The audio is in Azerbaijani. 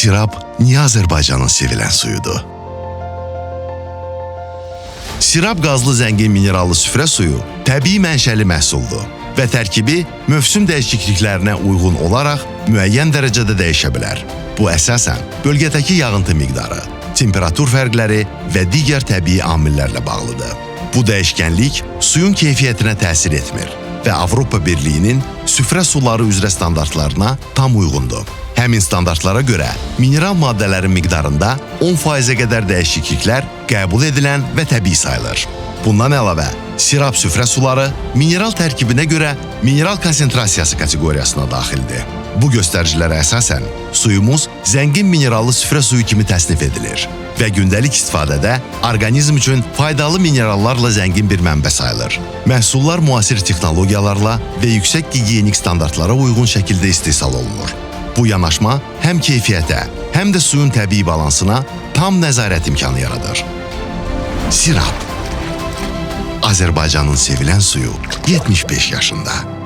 Sirab niyə Azərbaycanın sevilən suyudur? Sirab qazlı zəngin minerallı süfrə suyu təbii mənşəli məhsuldur və tərkibi mövsüm dəyişikliklərinə uyğun olaraq müəyyən dərəcədə dəyişə bilər. Bu əsasən bölgədəki yağıntı miqdarı, temperatur fərqləri və digər təbii amillərlə bağlıdır. Bu dəyişkənlik suyun keyfiyyətinə təsir etmir və Avropa Birliyinin süfrə suları üzrə standartlarına tam uyğundur. Həmin standartlara görə mineral maddələrin miqdarında 10%-ə qədər dəyişikliklər qəbul edilən və təbii sayılır. Bundan əlavə, Sirab süfrə suları mineral tərkibinə görə mineral konsentrasiyası kateqoriyasına daxildir. Bu göstəricilərə əsasən suyumuz zəngin minerallı süfrə suyu kimi təsnif edilir və gündəlik istifadədə orqanizm üçün faydalı minerallarla zəngin bir mənbə sayılır. Məhsullar müasir texnologiyalarla və yüksək gigiyenik standartlara uyğun şəkildə istehsal olunur. Bu yanaşma həm keyfiyyətə, həm də suyun təbii balansına tam nəzarət imkanı yaradır. Sirab, Azərbaycanın sevilən suyu 75 yaşında.